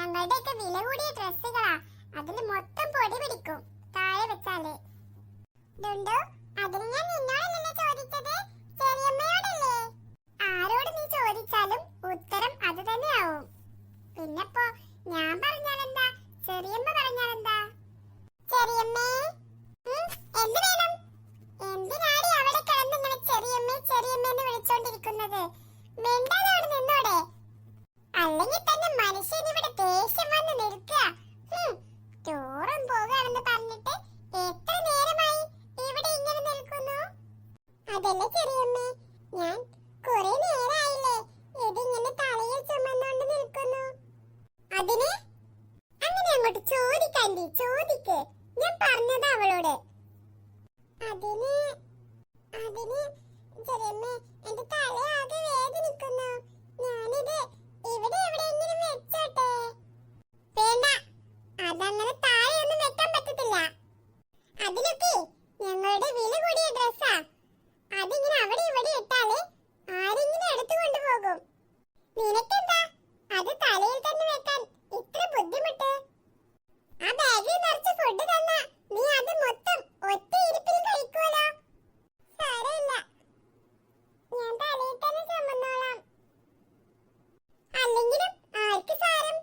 ഞങ്ങളുടെയൊക്കെ വില കൂടിയ ഡ്രസ്സുകളാ. അതിൽ മൊത്തം പൊടി പിടിക്കും താഴെ വെച്ചാല്. ഡുണ്ടു, അതിന് ഞാൻ നിന്നോടല്ലേ ചോദിച്ചത്, ചെറിയമ്മയോടല്ലേ? ആരോട് നീ ചോദിച്ചാലും ഉത്തരം അത് തന്നെയാവും. പിന്നെപ്പോ ഞാൻ പറഞ്ഞാലെന്താ, ചെറിയമ്മ പറഞ്ഞാലെന്താ? ചെറിയമ്മേ, എന്ത് വേണം? എന്തിനാടി അവിടെ കിടന്ന് ഇങ്ങനെ ചെറിയമ്മേ ചെറിയമ്മേ എന്ന് വിളിച്ചോണ്ടിരിക്കുന്നത്? മിണ്ടാതെ അവിടെ നിന്നോടെ, അല്ലെങ്കിൽ തന്നെ മനുഷ്യൻ ഇവിടെ ദേഷ്യം വന്ന് നിൽക്കുക. ടൂറും പോകാണെന്ന് പറഞ്ഞിട്ട് എത്ര നേരമായി ഇവിടെ ഇങ്ങനെ നിൽക്കുന്നു? അതല്ലേ ചെറിയമ്മേ, ഞാൻ കുറെ നേരമായില്ലേ ഇതിങ്ങനെ തലയിൽ ചുമന്നുകൊണ്ട് നിൽക്കുന്നു. അതിന് അങ്ങനെ അങ്ങോട്ട് ചോദിക്കാണ്ടി, ചോദിക്ക്. ഞാൻ പറഞ്ഞതാ അവളോട്. അതിന് അതിന് ചെറിയമ്മേ, എന്റെ തലയാകെ വേദനിക്കുന്നു. ഞാനിത് ഇവിടെ എവിടെയെങ്കിലും വെച്ചോട്ടെ? വേണ്ട, അതങ്ങനെ താഴെയൊന്നും വെക്കാൻ പറ്റത്തില്ല. അതിനൊക്കെ ഞങ്ങളുടെ വില കൂടിയ ഡ്രസ്സാ. അതിങ്ങനെ അവിടെ ഇവിടെ ഇട്ടാല് ആരെങ്കിലും എടുത്തു കൊണ്ടുപോകും. നിനക്കെന്താ അത് തലയിൽ തന്നെ വെക്കാൻ ഇത്ര ബുദ്ധിമുട്ട്? ആ ബാഗിൽ നിറച്ച് ഫുഡ് തന്നാ നീ അത് മൊത്തം ഒറ്റ ഇരിപ്പിൽ കഴിക്കുമല്ലോ. സാരമില്ല, ഞാൻ തലയിൽ തന്നെ ചുമന്നോളാം. അല്ലെങ്കിലും ആർക്ക് സാരം?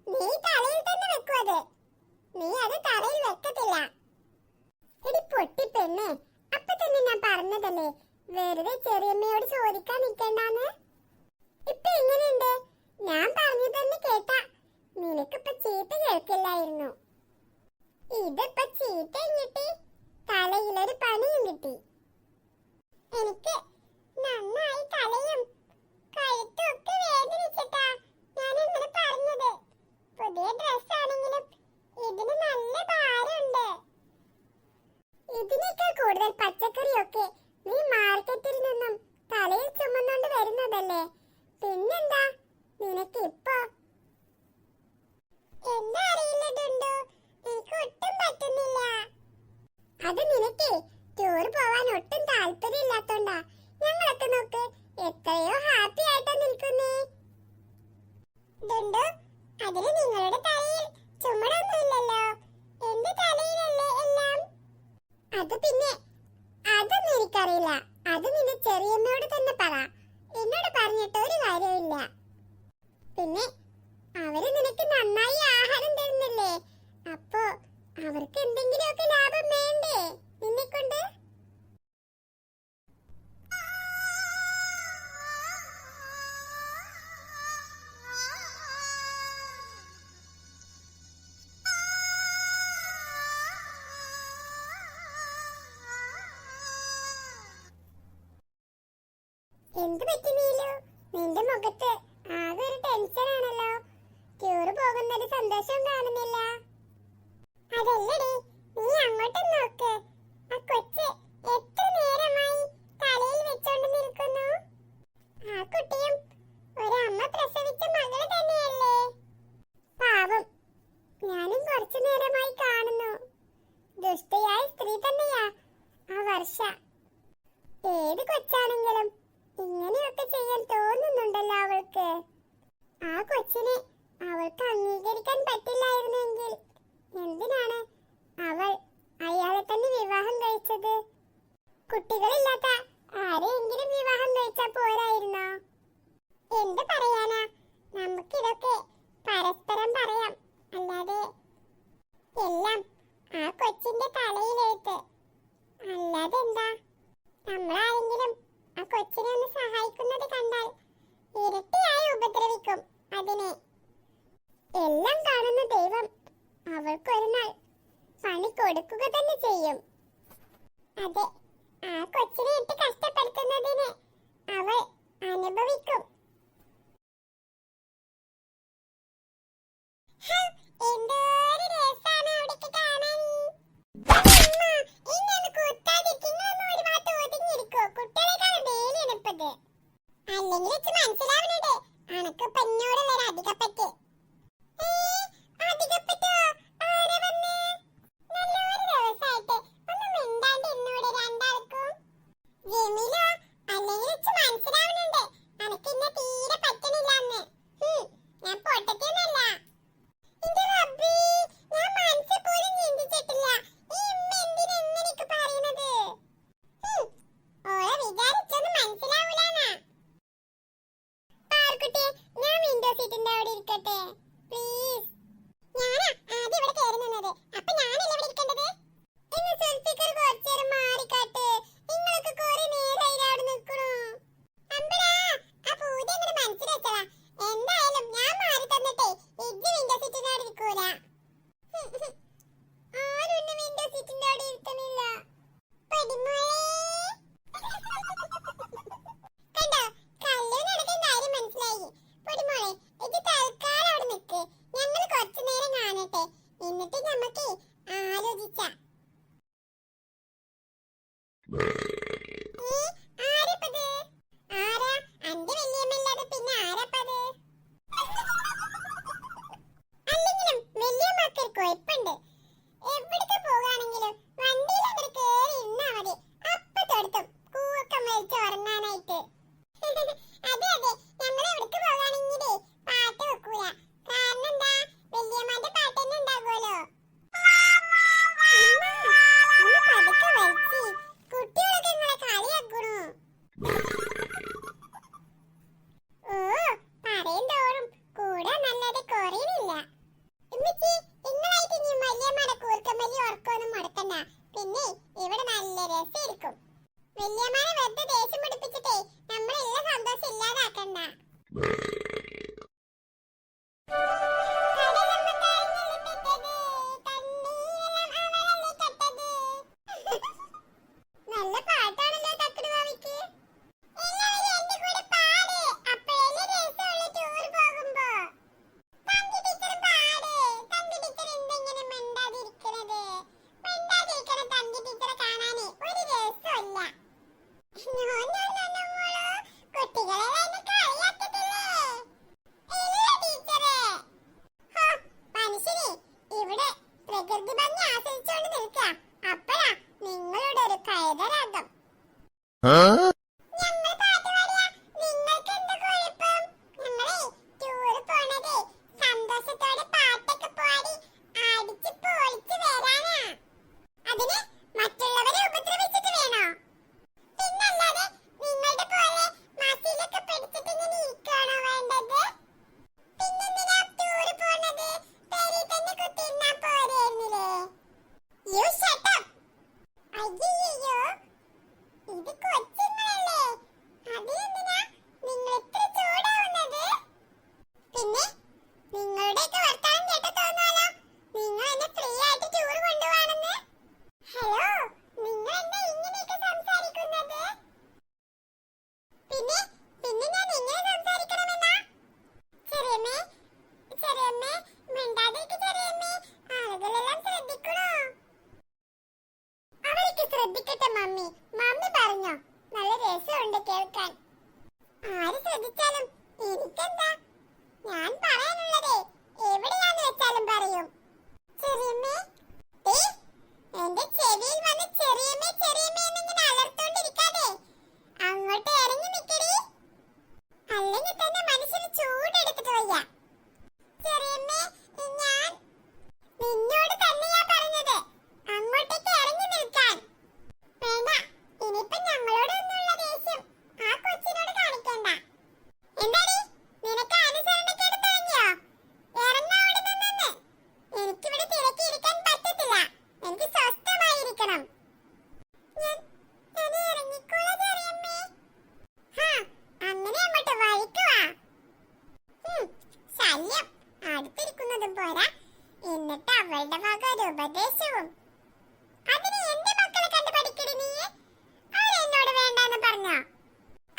നീ തലയിൽ തന്നെ വെക്കും. അത് നീ അത് തലയിൽ വെക്കത്തില്ല. എടി പൊട്ടി പെണ്ണെ, അപ്പൊ തന്നെ ഞാൻ പറഞ്ഞതല്ലേ വെറുതെ ചെറിയമ്മയോട് ചോദിക്കാൻ നിൽക്കണ്ടെന്ന്. ഇപ്പൊ എങ്ങനെയുണ്ട്? ഞാൻ പറഞ്ഞു തന്നെ കേട്ടാ. നിനക്കിപ്പൊ ചീത്ത കേൾക്കില്ലായിരുന്നു. ഇതിപ്പോ ചീത്തയും കിട്ടി, തലയിലൊരു പണിയും കിട്ടി. എനിക്ക് നന്നായി തലയും കഴുത്തും ഒക്കെ വേദനിച്ചിട്ടാ ഞാൻ ഇങ്ങനെ പറഞ്ഞത്. പുതിയ ഡ്രസ് ആണെങ്കിലും ഇതിന് നല്ല ഭാരമുണ്ട്. ഇതിനേക്കാൾ കൂടുതൽ പച്ചക്കറിയൊക്കെ നീ മാർക്കറ്റിൽ നിന്നും തലയിൽ ചുമന്നുകൊണ്ട് വരുന്നതല്ലേ. പിന്നെന്താ നിനക്ക് ഇപ്പൊ? എന്താ അറിയില്ലതുണ്ടോ, എനിക്ക് ഒട്ടും പറ്റുന്നില്ല. അത് നിനക്ക് ടൂർ പോവാൻ ഒട്ടും താല്പര്യമില്ലാത്തോണ്ടാ. ഞങ്ങളൊക്കെ നോക്ക് എത്രയോ ഹാപ്പി ആയിട്ടാ നിൽക്കുന്നേ. ഡുണ്ടു, അതിന് നിങ്ങളുടെ തലയിൽ ചുമടൊന്നുമില്ലല്ലോ. എന്റെ തലയിലല്ലേ എല്ലാം. അത് പിന്നെ അതൊന്നും എനിക്കറിയില്ല. അത് നിന്റെ ചെറിയമ്മയോട് തന്നെ പറ. എന്നോട് പറഞ്ഞിട്ട് ഒരു കാര്യമില്ല. പിന്നെ അവര് നിനക്ക് നന്നായി ആഹാരം തരുന്നില്ലേ, അപ്പോ അവർക്ക് എന്തെങ്കിലുമൊക്കെ ലാഭം വേണ്ടേ നിന്നെക്കൊണ്ട്? എന്ത് പറ്റി നീലു, നിന്റെ മുഖത്ത് ആകെ ഒരു ടെൻഷൻ ആണല്ലോ. ടൂർ പോകുന്നൊരു സന്തോഷം കാണുന്നില്ല. അതല്ലടി, നീ അങ്ങോട്ടും നോക്ക്. ആ കൊച്ച് എത്ര നേരമായി തലയിൽ വെച്ചോണ്ട് നിൽക്കുന്നു. ആ കുട്ടിയും ഒരമ്മ പ്രസവിച്ച മകള് തന്നെയല്ലേ. പാവം, ഞാനും കുറച്ചു നേരമായി കാണുന്നു. ദുഷ്ടയായ സ്ത്രീ തന്നെയാ ആ വർഷ. ഏത് കൊച്ചാണെങ്കിലും ഇങ്ങനെയൊക്കെ ചെയ്യാൻ തോന്നുന്നുണ്ടല്ലോ അവൾക്ക്. ആ കൊച്ചിനെ അവൾക്ക് അംഗീകരിക്കാൻ പറ്റില്ലായിരുന്നെങ്കിൽ എന്തിനാണ് അവൾ അയാളെ തന്നെ വിവാഹം കഴിച്ചത്? കുട്ടികളില്ലാത്ത ആരെയെങ്കിലും വിവാഹം കഴിച്ചാ പോരായിരുന്നോ? എന്ത് പറയാനാ, നമുക്കിതൊക്കെ പരസ്പരം പറയാം. അല്ലാതെ എല്ലാം ആ കൊച്ചിന്റെ തലയിലെഴുത്ത്. അല്ലാതെ എന്താ? നമ്മളാരെങ്കിലും ആ കൊച്ചിനെ ഒന്ന് സഹായിക്കുന്നത് കണ്ടാൽ ഇരട്ടിയായി ഉപദ്രവിക്കും അതിനെ. എല്ലാം കാണുന്ന ദൈവം അവൾക്കൊരു നാൾ പണി കൊടുക്കുക തന്നെ ചെയ്യും. അതെ, ആ കൊച്ചിനെ ഇട്ട് കഷ്ടപ്പെടുത്തുന്നതിന് അവൾ അനുഭവിക്കും. എന്തൊരു രസാണ് അവിടേക്ക് കാണാൻ. അല്ലെങ്കിൽ മനസ്സിലാവുന്നുണ്ട് അനക്ക് പെണ്ണോടുള്ള അധികപ്പറ്റ്. അധികപ്പറ്റോ? ആരെ വന്നേ? നല്ലൊരു ദിവസമായിട്ട് ഒന്ന് മിണ്ടാണ്ട് ഇന്നോട് രണ്ടാൾക്കും. ജമീലോ, അല്ലെങ്കിൽ മനസ്സിലാവുന്നുണ്ട് അനക്ക് ഇന്നെ തീരെ പറ്റണില്ല. ഞാൻ പൊട്ടത്തിയൊന്നല്ല. ഇവിടെ ഇരിക്കട്ടെ പ്ലീസ്. ഞാനാ ആദ്യം ഇവിടെ കേറുന്നത്. അപ്പൊ ഞാനല്ലേ ഇവിടെ ഇരിക്കേണ്ടത്? ഇന്ന് സുൽഫിക്കർ കുറച്ചേരം മാറിക്കാട്ട്. നിങ്ങൾക്ക് കുറെ നേരായി അവിടെ നിൽക്കണു. അമ്പടാ ആ പൂതി അങ്ങനെ മനസ്സിൽ വെച്ചതാ. എന്തായാലും ഞാൻ മാറി തന്നിട്ടേ ഇജ്ജ് വിൻഡോ സീറ്റിന്റെ അവിടെ ഇരിക്കൂല. ആരും വിൻഡോ സീറ്റിന്റെ അവിടെ ഇരുത്തണില്ല. പടിമോളെ കണ്ടോ, കല്ലു നടക്കുന്ന കാര്യം മനസ്സിലായി. പടിമോളെ ഇത് തൽക്കാലം അവിടെ നിൽക്ക്. ഞങ്ങൾ കുറച്ചു നേരം കാണട്ടെ, എന്നിട്ട് നമുക്ക് ആലോചിക്കാം. ആരപ്പത്? ആരാ? അന്റെ വല്യമ്മല്ലാതെ പിന്നെ ആരപ്പത്? അല്ലെങ്കിലും വല്യമ്മക്ക് ഒരു കുഴപ്പുണ്ട്. എവിടേക്ക് പോകാണെങ്കിലും വണ്ടിയിൽ അങ്ങോട്ട് കേറി ഇരുന്നാ മതി. അപ്പൊ തൊടുത്തും കൂക്കം വലിച്ച് ഉറങ്ങാനായിട്ട്. അതെ അതെ, ഞങ്ങൾ എവിടേക്ക് പോകാണെങ്കിലേ പാട്ട് വെക്കൂല. കാരണം എന്താ, വല്യമ്മന്റെ പാട്ട് തന്നെ ഉണ്ടാകുമല്ലോ. പതുക്കെ വലിച്ച് കുട്ടികളൊക്കെ നിങ്ങളെ കളിയാക്കണു. ഓ പറയും തോറും കൂടെ നല്ലത് കുറയുന്നില്ല. ഉമ്മച്ചി നിങ്ങളായിട്ട് ഇനി വല്യമ്മയുടെ കൂർക്കമ്പലി ഉറക്കൊന്നും മുടക്കണ്ട. പിന്നെ ഇവിടെ നല്ല രസമായിരിക്കും. വല്യമ്മനെ വെറുതെ ദേഷ്യം പിടിപ്പിച്ചിട്ടേ നമ്മളെല്ലാം സന്തോഷം ഇല്ലാതാക്കണ്ട. നല്ല പാട്ടാണല്ലോ തക്കട് ഭാവിക്ക്. എല്ലാവരും എന്റെ കൂടെ പാട്. അപ്പോഴല്ലേ രസമുള്ള ടൂർ പോകുമ്പോ. തങ്കി ടീച്ചർ പാട്. തങ്കി ടീച്ചർ എന്തെങ്ങനെ മിണ്ടാതിരിക്കണത്? മിണ്ടാതിരിക്കണ തങ്കി ടീച്ചറെ കാണാനേ ഒരു രസമില്ല. കുട്ടികളെ എന്നെ കളിയാക്കത്തില്ലേ? ഇല്ല ടീച്ചറെ. മനുഷ്യനെ ഇവിടെ പ്രകൃതി ഭംഗി ആസ്വദിച്ചുകൊണ്ട് നിൽക്കുക. അപ്പഴാ നിങ്ങളുടെ ഒരു കൈതരാഗം. ഞങ്ങൾ പാട്ട് പാടിയാ നിങ്ങൾക്ക് എന്താ കുഴപ്പം? ഞങ്ങളെ ടൂർ പോണതേ സന്തോഷത്തോടെ പാട്ടൊക്കെ പാടി അടിച്ച് പൊളിച്ച് വരാനാ. അതിന് മറ്റുള്ളവരെ ഉപദ്രവിച്ചിട്ട് വേണോ? പിന്നല്ലാതെ നിങ്ങളുടെ പോലെ മസിലൊക്കെ പിടിച്ചിട്ട് ഇങ്ങനെ ഇരിക്കണോ വേണ്ടത്? പിന്നെന്തിനാ ടൂർ പോണത്? പെരി തന്നെ കുത്തിയിരുന്നാ പോരായിരുന്നില്ലേ? You shut up. അയ്യയ്യോ, ഇത് കൊച്ചുങ്ങളല്ലേ. അതിനെന്തിനാ നിങ്ങൾ ഇത്ര ചൂടാവുന്നത്? പിന്നെ നിങ്ങളുടെയൊക്കെ വർത്താനം കേട്ട തോന്നുമല്ലോ നിങ്ങൾ എന്നെ ഫ്രീ ആയിട്ട് ടൂർ കൊണ്ടുപോവാണെന്ന്. ഹലോ, നിങ്ങൾ എന്താ ഇങ്ങനെയൊക്കെ സംസാരിക്കുന്നത്? പിന്നെ പിന്നെ ഞാൻ എങ്ങനെ സംസാരിക്കണമെന്നാ? ചെറിയമ്മേ ചെറിയമ്മേ മിണ്ടാതിരിക്ക് ചെറിയമ്മേ. ആളുകളെല്ലാം ശ്രദ്ധിക്കണോ? അവർക്ക് ശ്രദ്ധിക്കട്ടെ മമ്മി. മമ്മി പറഞ്ഞോ, നല്ല രസമുണ്ട് കേൾക്കാൻ. ആര് ശ്രദ്ധിച്ചാലും എനിക്കെന്താ? ഞാൻ പറയാനുള്ളതേ എവിടെയാന്ന് വെച്ചാലും പറയും. ചെറിയമ്മേ എന്റെ ചെവിയിൽ വന്ന് ചെറിയമ്മേ ചെറിയമ്മേ എന്നിങ്ങനെ അലർത്തോണ്ടിരിക്കാതെ അങ്ങോട്ട് ഇറങ്ങി നിക്കടി. അല്ലെങ്കിൽ തന്നെ മനുഷ്യന് ചൂടെടുത്തിട്ട് വയ്യ. ചെറിയമ്മേ ഞാൻ നിന്നോട് തന്നെയാ പറഞ്ഞത് അങ്ങോട്ടേക്ക് ഇറങ്ങി നിൽക്കാൻ. വേണ്ട, ഇനിയിപ്പൊ ഞങ്ങളോടൊന്നുള്ള ദേഷ്യം ആ കൊച്ചിനോട് കാണിക്കണ്ട. എന്താടി നിനക്ക് അനുസരണക്കേട് തുടങ്ങിയോ? ഇറങ്ങാ അവിടെ നിന്നെന്ന്. എനിക്കിവിടെ തിരക്കിയിരിക്കാൻ പറ്റത്തില്ല. എനിക്ക് സ്വസ്ഥമായിരിക്കണം. ഞാൻ ഇറങ്ങിക്കോളാം ചെറിയമ്മേ. അങ്ങനെ അങ്ങോട്ട് വഴിക്കുവാ. ശല്യം അടുത്തിരിക്കുന്നതും പോരാ, എന്നിട്ട് അവളുടെ വക ഒരു ഉപദേശവും. അതിന് എന്റെ മക്കളെ കണ്ട് പഠിക്കടി നീ. അവരെന്നോട് വേണ്ടാന്ന് പറഞ്ഞോ?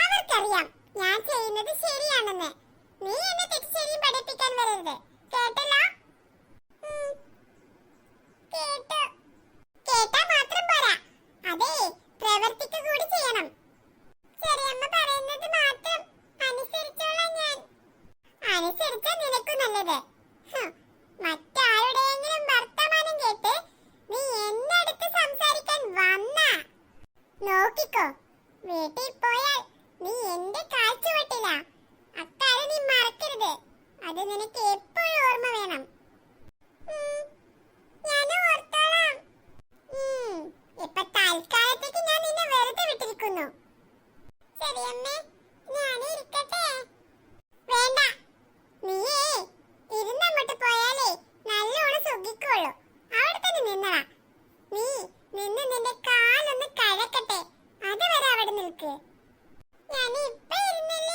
അവർക്കറിയാം ഞാൻ ചെയ്യുന്നത് ശരിയാണെന്ന്. നീ എന്നെ തെറ്റുശരിയും പഠിപ്പിക്കാൻ വരരുത്, കേട്ടല്ലോ? കേട്ടോ? കേട്ടാ മാത്രം പോരാ, അതേ പ്രവർത്തിക്ക കൂടി ചെയ്യണം. ചെറിയമ്മ പറയുന്നത് മാത്രം അനുസരിച്ചോളാം ഞാൻ. അനുസരിച്ചാ നിനക്ക് നല്ലത്. മറ്റാരുടെയെങ്കിലും വർത്തമാനം കേട്ട് നീ എന്നടുത്ത് സംസാരിക്കാൻ വന്നാ നോക്കിക്കോ. വീട്ടിൽ പോയാൽ നീ എന്റെ കാഴ്ചവെട്ടില്ല. നിന്നടാ. നീ നിന്ന് നിന്റെ കാലൊന്ന് കഴക്കട്ടെ. അതുവരെ അവിടെ നിൽക്ക്. ഞാൻ ഇപ്പൊ ഇരുന്നില്ല